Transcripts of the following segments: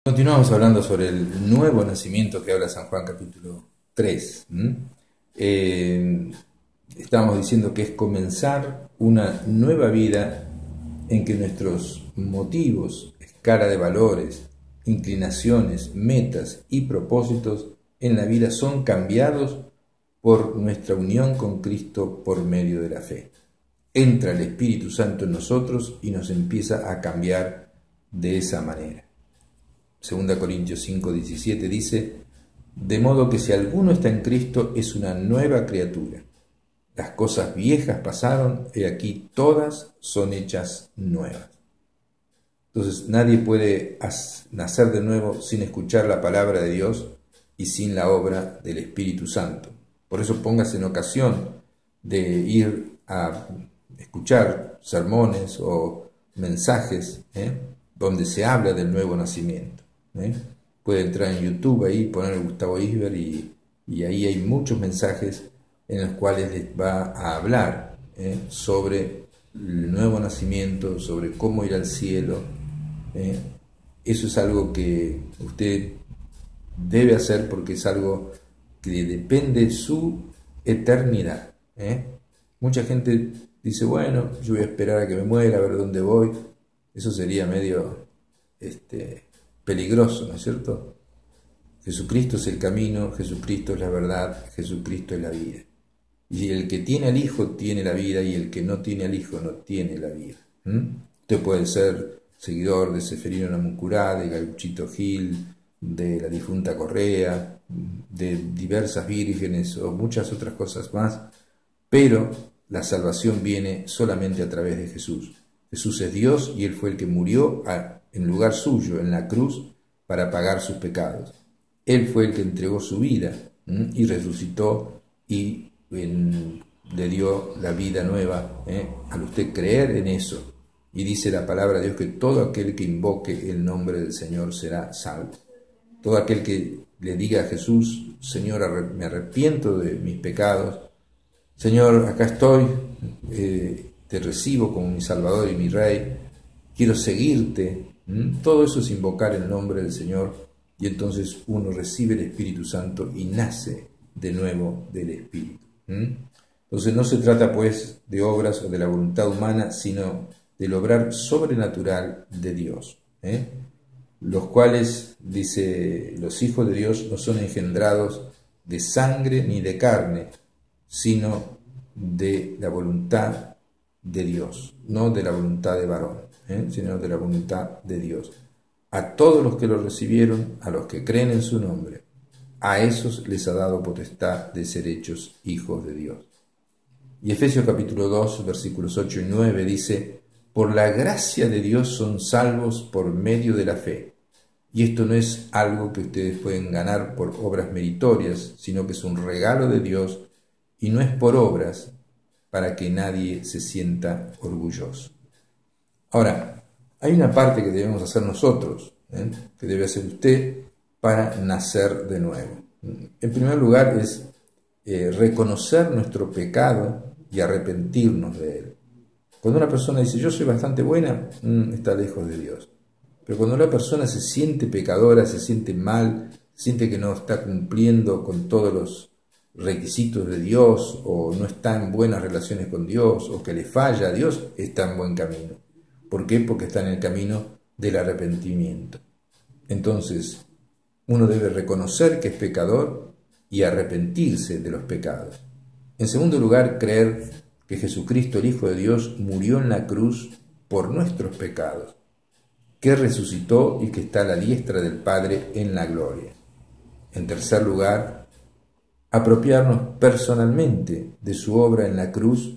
Continuamos hablando sobre el nuevo nacimiento que habla San Juan capítulo 3. Estamos diciendo que es comenzar una nueva vida en que nuestros motivos, escala de valores, inclinaciones, metas y propósitos en la vida son cambiados por nuestra unión con Cristo por medio de la fe. Entra el Espíritu Santo en nosotros y nos empieza a cambiar de esa manera. 2 Corintios 5:17 dice: de modo que si alguno está en Cristo es una nueva criatura. Las cosas viejas pasaron y aquí todas son hechas nuevas. Entonces nadie puede nacer de nuevo sin escuchar la palabra de Dios y sin la obra del Espíritu Santo. Por eso póngase en ocasión de ir a escuchar sermones o mensajes donde se habla del nuevo nacimiento. Puede entrar en YouTube ahí, poner Gustavo Isber y ahí hay muchos mensajes en los cuales les va a hablar sobre el nuevo nacimiento, sobre cómo ir al cielo. Eso es algo que usted debe hacer porque es algo que depende de su eternidad. Mucha gente dice, bueno, yo voy a esperar a que me muera, a ver dónde voy. Eso sería medio peligroso, ¿no es cierto? Jesucristo es el camino, Jesucristo es la verdad, Jesucristo es la vida. Y el que tiene al Hijo tiene la vida, y el que no tiene al Hijo no tiene la vida. Usted puede ser seguidor de Seferino Namuncurá, de Gauchito Gil, de la difunta Correa, de diversas vírgenes o muchas otras cosas más, pero la salvación viene solamente a través de Jesús. Jesús es Dios y Él fue el que murió en lugar suyo en la cruz para pagar sus pecados. Él fue el que entregó su vida y resucitó y le dio la vida nueva al usted creer en eso. Y dice la palabra de Dios que todo aquel que invoque el nombre del Señor será salvo. Todo aquel que le diga a Jesús: Señor, me arrepiento de mis pecados, Señor, acá estoy, te recibo como mi Salvador y mi Rey, quiero seguirte. Todo eso es invocar el nombre del Señor, y entonces uno recibe el Espíritu Santo y nace de nuevo del Espíritu. Entonces no se trata pues de obras o de la voluntad humana, sino del obrar sobrenatural de Dios, los cuales, dice, los hijos de Dios no son engendrados de sangre ni de carne, sino de la voluntad de Dios, no de la voluntad de varón, sino de la voluntad de Dios. A todos los que lo recibieron, a los que creen en su nombre, a esos les ha dado potestad de ser hechos hijos de Dios. Y Efesios capítulo 2, versículos 8 y 9 dice: por la gracia de Dios son salvos por medio de la fe. Y esto no es algo que ustedes pueden ganar por obras meritorias, sino que es un regalo de Dios, y no es por obras, para que nadie se sienta orgulloso. Ahora, hay una parte que debemos hacer nosotros, que debe hacer usted para nacer de nuevo. En primer lugar es reconocer nuestro pecado y arrepentirnos de él. Cuando una persona dice, yo soy bastante buena, está lejos de Dios. Pero cuando una persona se siente pecadora, se siente mal, siente que no está cumpliendo con todos los requisitos de Dios, o no está en buenas relaciones con Dios, o que le falla a Dios, está en buen camino. ¿Por qué? Porque está en el camino del arrepentimiento. Entonces, uno debe reconocer que es pecador y arrepentirse de los pecados. En segundo lugar, creer que Jesucristo, el Hijo de Dios, murió en la cruz por nuestros pecados, que resucitó y que está a la diestra del Padre en la gloria. En tercer lugar, apropiarnos personalmente de su obra en la cruz,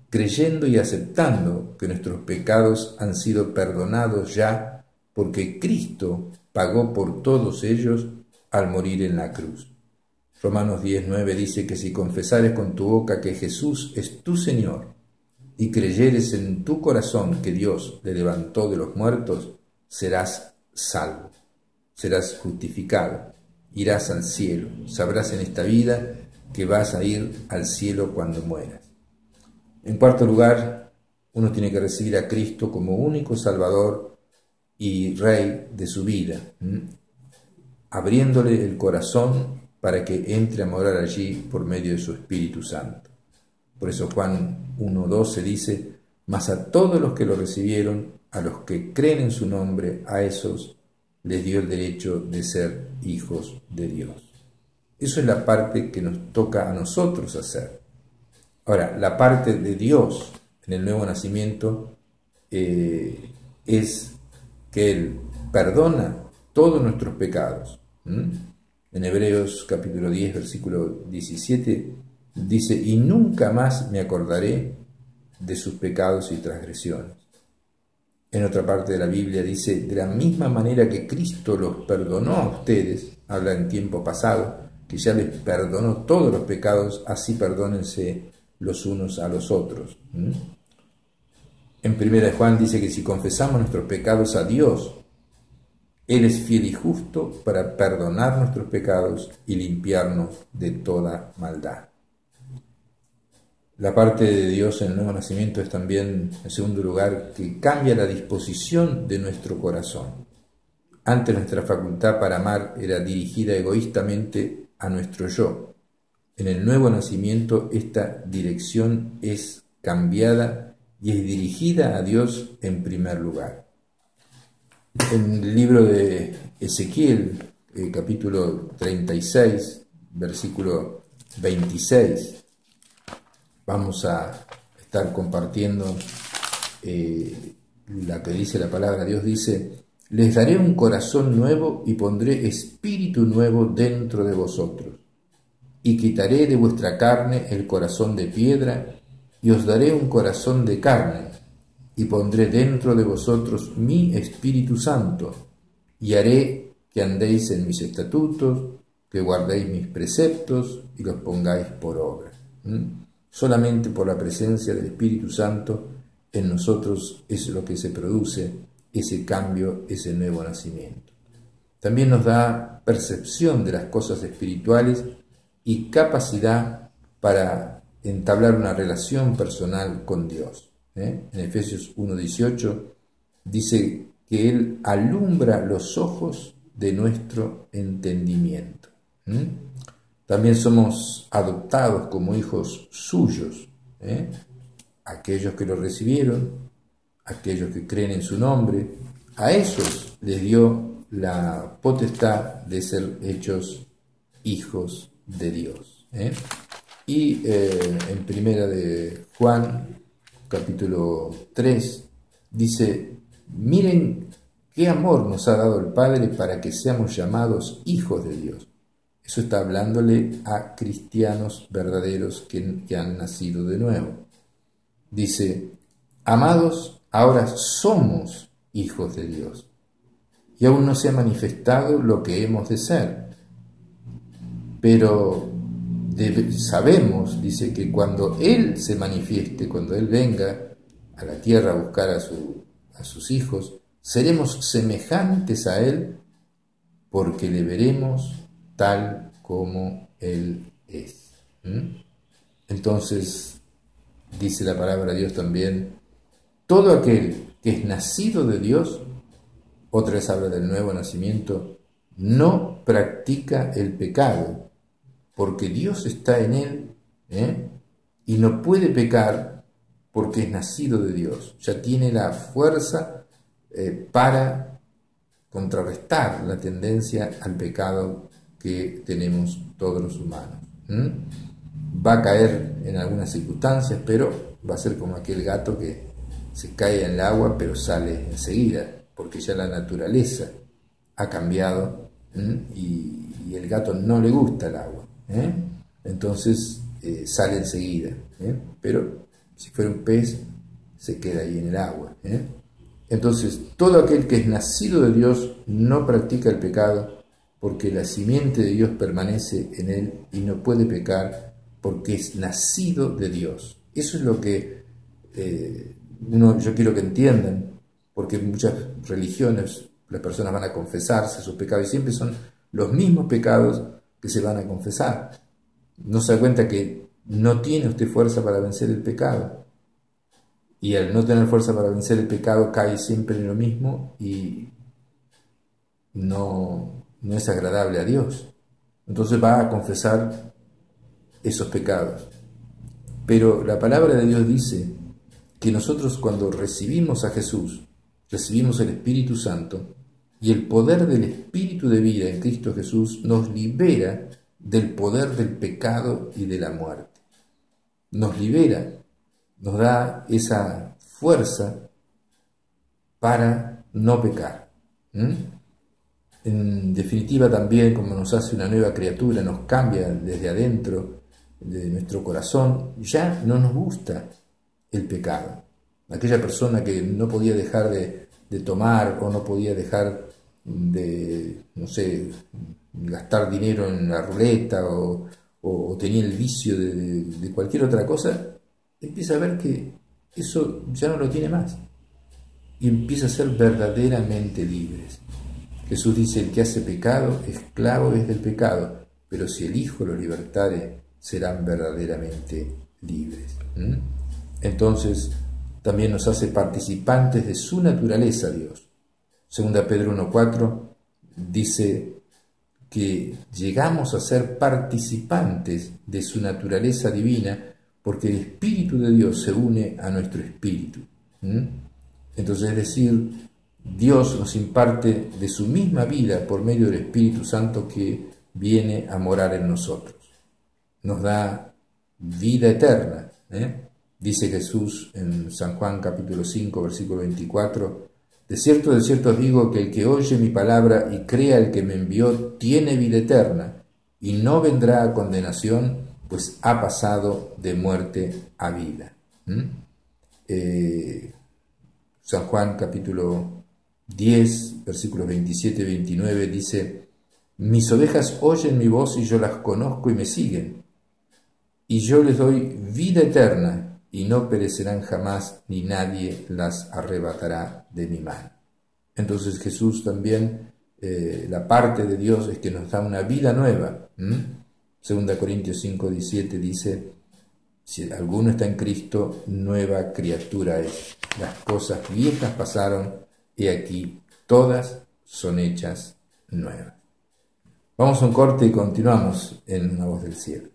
creyendo y aceptando que nuestros pecados han sido perdonados ya, porque Cristo pagó por todos ellos al morir en la cruz. Romanos 10:9 dice que si confesares con tu boca que Jesús es tu Señor y creyeres en tu corazón que Dios le levantó de los muertos, serás salvo, serás justificado, irás al cielo, sabrás en esta vida que vas a ir al cielo cuando mueras. En cuarto lugar, uno tiene que recibir a Cristo como único Salvador y Rey de su vida, abriéndole el corazón para que entre a morar allí por medio de su Espíritu Santo. Por eso Juan 1:12 dice: mas a todos los que lo recibieron, a los que creen en su nombre, a esos les dio el derecho de ser hijos de Dios. Eso es la parte que nos toca a nosotros hacer. Ahora, la parte de Dios en el nuevo nacimiento es que Él perdona todos nuestros pecados. En Hebreos capítulo 10, versículo 17, dice: y nunca más me acordaré de sus pecados y transgresiones. En otra parte de la Biblia dice: de la misma manera que Cristo los perdonó a ustedes, habla en tiempo pasado, que ya les perdonó todos los pecados, así perdónense los unos a los otros. En 1 Juan dice que si confesamos nuestros pecados a Dios, Él es fiel y justo para perdonar nuestros pecados y limpiarnos de toda maldad. La parte de Dios en el nuevo nacimiento es también, en segundo lugar, que cambia la disposición de nuestro corazón. Antes nuestra facultad para amar era dirigida egoístamente a nuestro yo. En el nuevo nacimiento esta dirección es cambiada y es dirigida a Dios en primer lugar. En el libro de Ezequiel, capítulo 36, versículo 26, vamos a estar compartiendo la que dice la palabra. Dios dice: les daré un corazón nuevo y pondré espíritu nuevo dentro de vosotros, y quitaré de vuestra carne el corazón de piedra, y os daré un corazón de carne, y pondré dentro de vosotros mi Espíritu Santo, y haré que andéis en mis estatutos, que guardéis mis preceptos y los pongáis por obra. Solamente por la presencia del Espíritu Santo en nosotros es lo que se produce ese cambio, ese nuevo nacimiento. También nos da percepción de las cosas espirituales y capacidad para entablar una relación personal con Dios. En Efesios 1:18 dice que Él alumbra los ojos de nuestro entendimiento. También somos adoptados como hijos suyos. Aquellos que lo recibieron, aquellos que creen en su nombre, a esos les dio la potestad de ser hechos hijos de Dios. Y en primera de Juan, capítulo 3, dice: miren qué amor nos ha dado el Padre para que seamos llamados hijos de Dios. Eso está hablándole a cristianos verdaderos que han nacido de nuevo. Dice: amados, ahora somos hijos de Dios, y aún no se ha manifestado lo que hemos de ser. Pero sabemos, dice, que cuando Él se manifieste, cuando Él venga a la tierra a buscar a sus hijos, seremos semejantes a Él, porque le veremos tal como Él es. Entonces, dice la palabra de Dios también: todo aquel que es nacido de Dios, otra vez habla del nuevo nacimiento, no practica el pecado, porque Dios está en él, y no puede pecar porque es nacido de Dios. Ya tiene la fuerza para contrarrestar la tendencia al pecado que tenemos todos los humanos. Va a caer en algunas circunstancias, pero va a ser como aquel gato que se cae en el agua pero sale enseguida, porque ya la naturaleza ha cambiado, y el gato no le gusta el agua. Entonces sale enseguida, pero si fuera un pez se queda ahí en el agua. Entonces todo aquel que es nacido de Dios no practica el pecado, porque la simiente de Dios permanece en él y no puede pecar porque es nacido de Dios. Eso es lo que yo quiero que entiendan, porque en muchas religiones las personas van a confesarse sus pecados y siempre son los mismos pecados que se van a confesar. No se da cuenta que no tiene usted fuerza para vencer el pecado, y al no tener fuerza para vencer el pecado cae siempre en lo mismo y no es agradable a Dios. Entonces va a confesar esos pecados. Pero la palabra de Dios dice que nosotros cuando recibimos a Jesús, recibimos el Espíritu Santo, y el poder del Espíritu de vida en Cristo Jesús nos libera del poder del pecado y de la muerte. Nos libera, nos da esa fuerza para no pecar. En definitiva también, como nos hace una nueva criatura, nos cambia desde adentro de nuestro corazón, ya no nos gusta el pecado. Aquella persona que no podía dejar de tomar o no podía dejar de, no sé, gastar dinero en la ruleta o tenía el vicio de cualquier otra cosa, empieza a ver que eso ya no lo tiene más y empieza a ser verdaderamente libres. Jesús dice: el que hace pecado, esclavo es del pecado, pero si el Hijo los libertare, serán verdaderamente libres. Entonces, también nos hace participantes de su naturaleza Dios. Segunda Pedro 1:4 dice que llegamos a ser participantes de su naturaleza divina porque el Espíritu de Dios se une a nuestro espíritu. Entonces, es decir, Dios nos imparte de su misma vida por medio del Espíritu Santo que viene a morar en nosotros. Nos da vida eterna. Dice Jesús en San Juan capítulo 5, versículo 24: de cierto os digo que el que oye mi palabra y crea el que me envió tiene vida eterna y no vendrá a condenación, pues ha pasado de muerte a vida. San Juan capítulo 10, versículos 27 y 29 dice: mis ovejas oyen mi voz y yo las conozco y me siguen, y yo les doy vida eterna y no perecerán jamás, ni nadie las arrebatará de mi mano. Entonces Jesús también, la parte de Dios es que nos da una vida nueva. Segunda Corintios 5:17 dice: si alguno está en Cristo, nueva criatura es. Las cosas viejas pasaron, y aquí todas son hechas nuevas. Vamos a un corte y continuamos en Una Voz del Cielo.